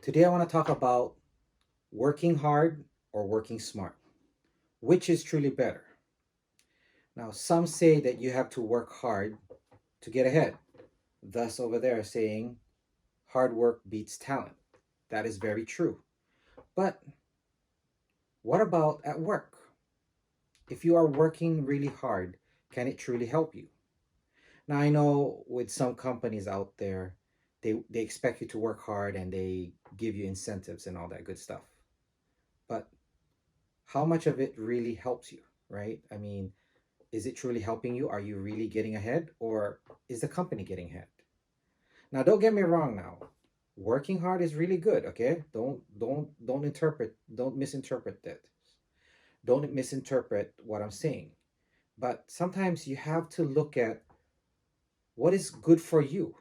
Today, I want to talk about working hard or working smart. Which is truly better? Now, some say that you have to work hard to get ahead. Thus, over there, saying hard work beats talent. That is very true. But what about at work? If you are working really hard, can it truly help you? Now, I know with some companies out there, they expect you to work hard and they give you incentives and all that good stuff. But how much of it really helps you, right? I mean, is it truly helping you? Are you really getting ahead, or is the company getting ahead? Now, don't get me wrong. Now, working hard is really good. Okay, don't misinterpret that. Don't misinterpret what I'm saying. But sometimes you have to look at what is good for you.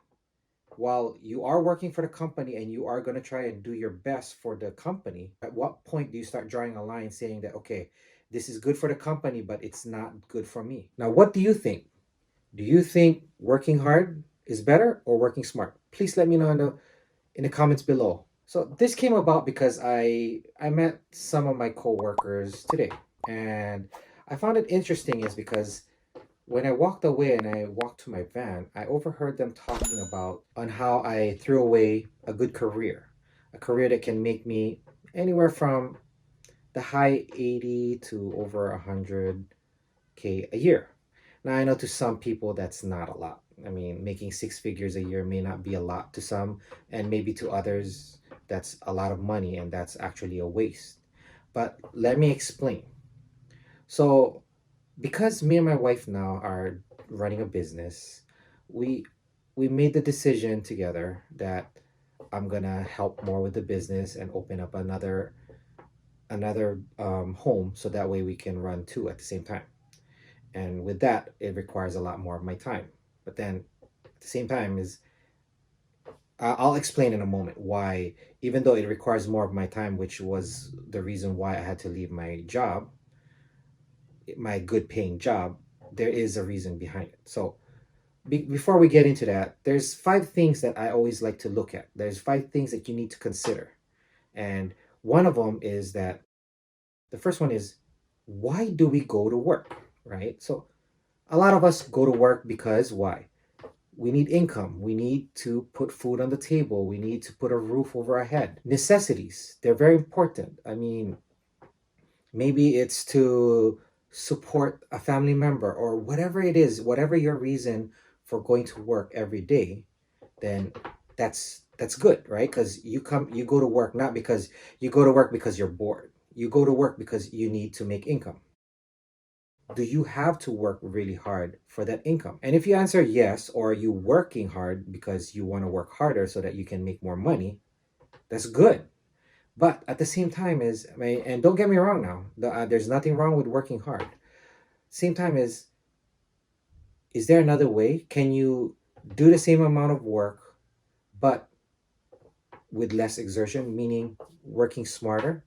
While you are working for the company and you are going to try and do your best for the company, at what point do you start drawing a line saying that, okay, this is good for the company, but it's not good for me? Now, what do you think? Do you think working hard is better or working smart? Please let me know in the comments below. So this came about because I met some of my coworkers today, and I found it interesting is because when I walked away and I walked to my van, I overheard them talking about on how I threw away a career that can make me anywhere from the high 80 to over 100K a year. Now, I know to some people that's not a lot. I mean, making six figures a year may not be a lot to some, and maybe to others, that's a lot of money and that's actually a waste. But let me explain. So, because me and my wife now are running a business, we we made the decision together that I'm gonna help more with the business and open up another home so that way we can run two at the same time. And with that, it requires a lot more of my time. But then at the same time is I'll explain in a moment why, even though it requires more of my time, which was the reason why I had to leave my job, my good paying job, there is a reason behind it. So before we get into that, there's five things that I always like to look at. There's five things that you need to consider. And one of them is that the first one is, why do we go to work? Right? So a lot of us go to work because why? We need income. We need to put food on the table. We need to put a roof over our head. Necessities, they're very important. I mean, maybe it's to support a family member or whatever it is, whatever your reason for going to work every day, then that's good, right? Because you go to work not because you go to work because you're bored. You go to work because you need to make income. Do you have to work really hard for that income? And if you answer yes, or are you working hard because you want to work harder so that you can make more money, that's good. But at the same time is, I mean, and don't get me wrong now, there's nothing wrong with working hard. Same time is there another way? Can you do the same amount of work, but with less exertion, meaning working smarter?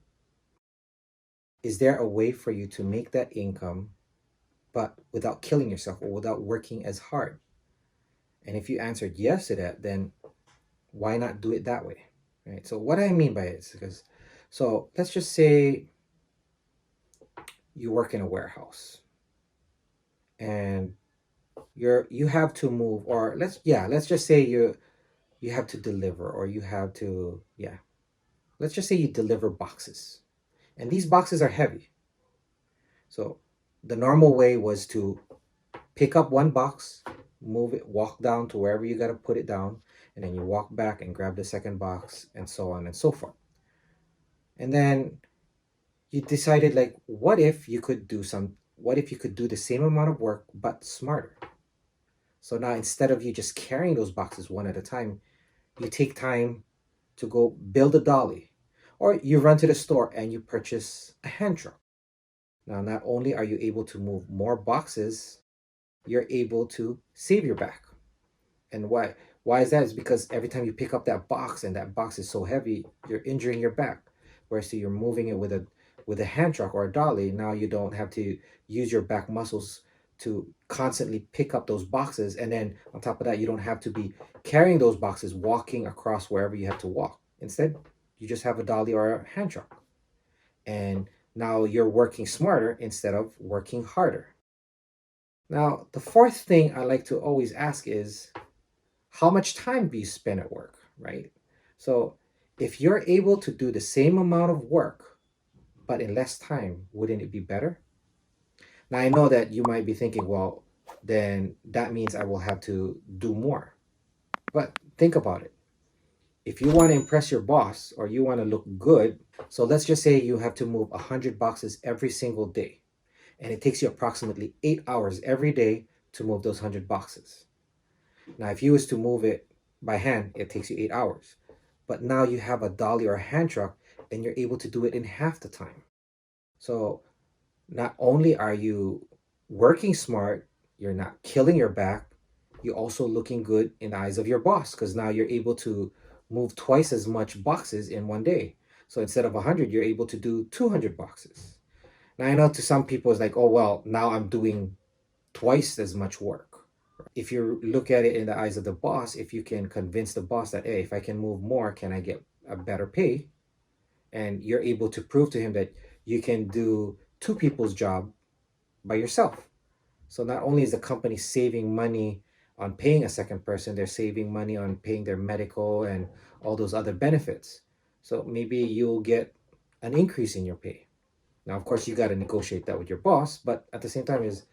Is there a way for you to make that income, but without killing yourself or without working as hard? And if you answered yes to that, then why not do it that way? Right? So what I mean by it is because, so let's just say you work in a warehouse and you have to move, or let's just say you have to deliver, or you have to, let's just say you deliver boxes, and these boxes are heavy. So the normal way was to pick up one box, move it, walk down to wherever you got to put it down, and then you walk back and grab the second box, and so on and so forth. And then you decided, like, what if you could do the same amount of work but smarter? So now, instead of you just carrying those boxes one at a time, you take time to go build a dolly, or you run to the store and you purchase a hand truck. Now, not only are you able to move more boxes, you're able to save your back. And why is that? Is because every time you pick up that box and that box is so heavy, you're injuring your back. Whereas you're moving it with a hand truck or a dolly, now you don't have to use your back muscles to constantly pick up those boxes. And then on top of that, you don't have to be carrying those boxes walking across wherever you have to walk. Instead, You just have a dolly or a hand truck. And now you're working smarter instead of working harder. Now, the fourth thing I like to always ask is, how much time do you spend at work, right? So if you're able to do the same amount of work, but in less time, wouldn't it be better? Now, I know that you might be thinking, well, then that means I will have to do more. But think about it. If you want to impress your boss or you want to look good, so let's just say you have to move 100 boxes every single day, and it takes you approximately 8 hours every day to move those 100 boxes. Now, if you was to move it by hand, it takes you 8 hours. But now you have a dolly or a hand truck, and you're able to do it in half the time. So not only are you working smart, you're not killing your back, you're also looking good in the eyes of your boss because now you're able to move twice as much boxes in one day. So instead of 100, you're able to do 200 boxes. Now I know to some people it's like, oh, well, now I'm doing twice as much work. If you look at it in the eyes of the boss, if you can convince the boss that, hey, if I can move more, can I get a better pay? And you're able to prove to him that you can do two people's job by yourself. So not only is the company saving money on paying a second person, they're saving money on paying their medical and all those other benefits. So maybe you'll get an increase in your pay. Now, of course, you got to negotiate that with your boss, but at the same time, is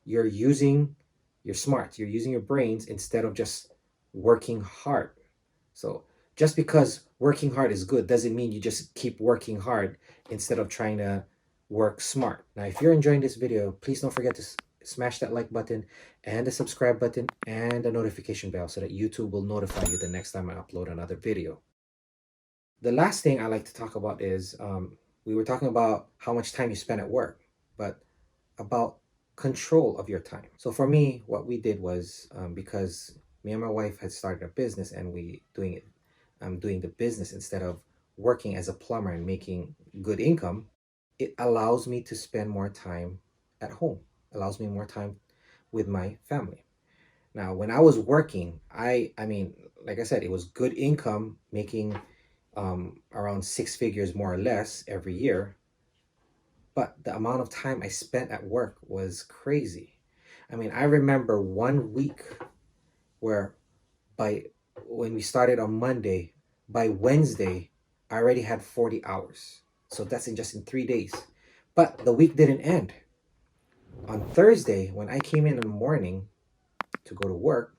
you're using your smarts, you're using your brains instead of just working hard. So just because working hard is good doesn't mean you just keep working hard instead of trying to work smart. Now, if you're enjoying this video, please don't forget to smash that like button and the subscribe button and the notification bell so that YouTube will notify you the next time I upload another video. The last thing I like to talk about is we were talking about how much time you spend at work, but about control of your time. So for me, what we did was because me and my wife had started a business and I'm doing the business instead of working as a plumber and making good income, it allows me to spend more time at home, allows me more time with my family. Now, when I was working, I mean, like I said, it was good income, making around six figures more or less every year. But the amount of time I spent at work was crazy. I mean, I remember one week where by when we started on Monday, by Wednesday, I already had 40 hours. So that's in just in 3 days. But the week didn't end. On Thursday, when I came in the morning to go to work,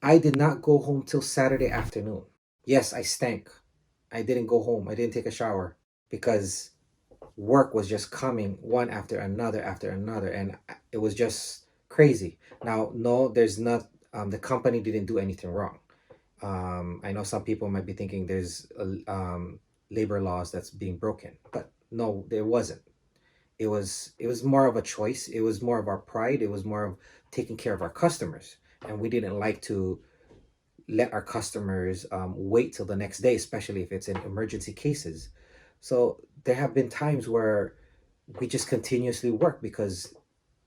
I did not go home till Saturday afternoon. Yes, I stank. I didn't go home. I didn't take a shower because work was just coming one after another, and it was just crazy. Now, no, there's not. The company didn't do anything wrong. I know some people might be thinking there's labor laws that's being broken, but no, there wasn't. It was more of a choice. It was more of our pride. It was more of taking care of our customers, and we didn't like to let our customers wait till the next day, especially if it's in emergency cases. So there have been times where we just continuously work because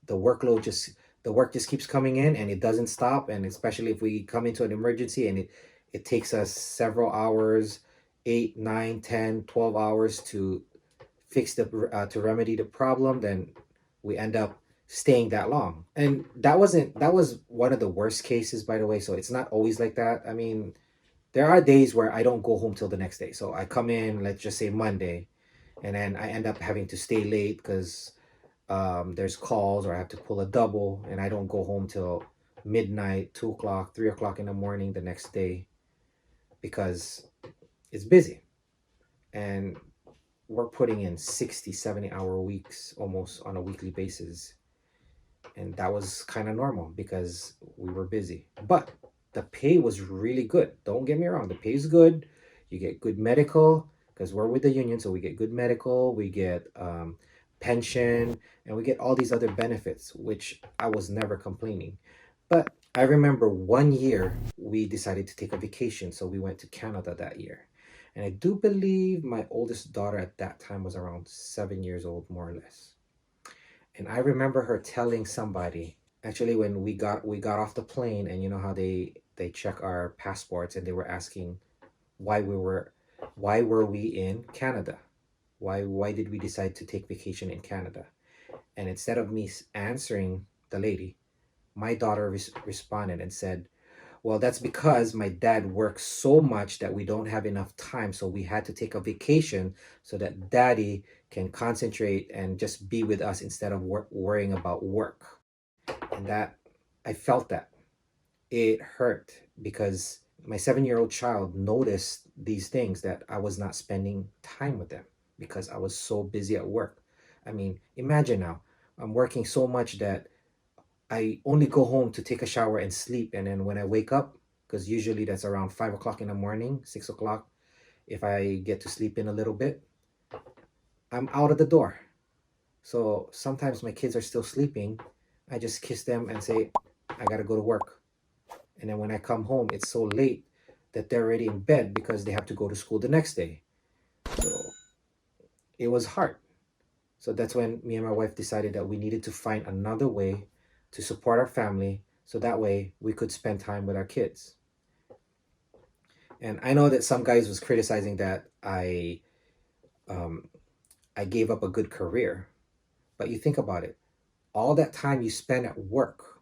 the work just keeps coming in and it doesn't stop. And especially if we come into an emergency and it takes us several hours, 8, 9, 10, 12 hours to fix to remedy the problem, then we end up staying that long. And that was one of the worst cases, by the way. So it's not always like that. I mean, there are days where I don't go home till the next day. So I come in, let's just say Monday, and then I end up having to stay late because there's calls or I have to pull a double, and I don't go home till midnight, 2 o'clock, 3 o'clock in the morning the next day because it's busy. And we're putting in 60, 70 hour weeks almost on a weekly basis. And that was kind of normal because we were busy. But the pay was really good. Don't get me wrong, the pay is good. You get good medical because we're with the union, so we get good medical, we get pension, and we get all these other benefits, which I was never complaining. But I remember one year we decided to take a vacation, so we went to Canada that year. And I do believe my oldest daughter at that time was around 7 years old, more or less. And I remember her telling somebody, actually, when we got off the plane, and you know how they check our passports, and they were asking why we were why were we in Canada? Why did we decide to take vacation in Canada? And instead of me answering the lady, my daughter responded and said, well, that's because my dad works so much that we don't have enough time. So we had to take a vacation so that daddy can concentrate and just be with us instead of worrying about work. And that, I felt that. It hurt because my 7-year-old child noticed these things, that I was not spending time with them because I was so busy at work. I mean, imagine now, I'm working so much that I only go home to take a shower and sleep. And then when I wake up, because usually that's around 5 o'clock in the morning, 6 o'clock, if I get to sleep in a little bit, I'm out of the door. So sometimes my kids are still sleeping. I just kiss them and say, I got to go to work. And then when I come home, it's so late that they're already in bed because they have to go to school the next day. So it was hard. So that's when me and my wife decided that we needed to find another way to support our family so that way we could spend time with our kids. And I know that some guys was criticizing that um, I gave up a good career, but you think about it, all that time you spend at work,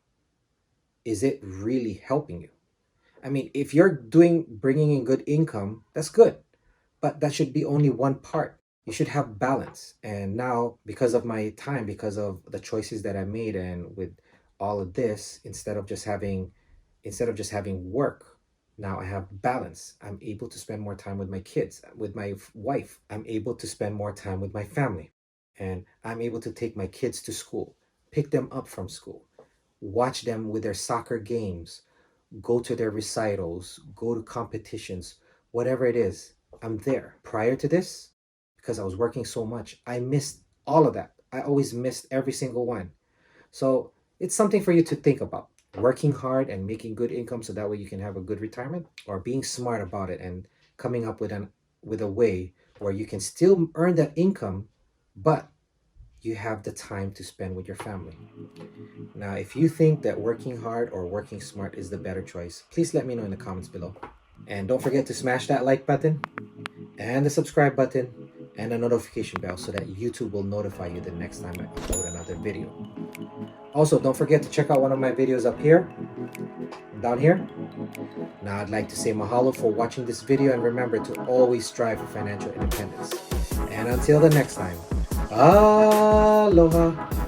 is it really helping you? I mean, if you're bringing in good income, that's good, but that should be only one part. You should have balance. And now, because of my time, because of the choices that I made, and with all of this, instead of just having work, now I have balance. I'm able to spend more time with my kids, with my wife. I'm able to spend more time with my family. And I'm able to take my kids to school, pick them up from school, watch them with their soccer games, go to their recitals, go to competitions, whatever it is, I'm there. Prior to this, because I was working so much, I missed all of that. I always missed every single one. So it's something for you to think about. Working hard and making good income so that way you can have a good retirement, or being smart about it and coming up with a way where you can still earn that income, but you have the time to spend with your family. Now, if you think that working hard or working smart is the better choice, please let me know in the comments below. And don't forget to smash that like button and the subscribe button and the notification bell so that YouTube will notify you the next time I upload another video. Also, don't forget to check out one of my videos up here, down here. Now, I'd like to say mahalo for watching this video, and remember to always strive for financial independence. And until the next time, aloha!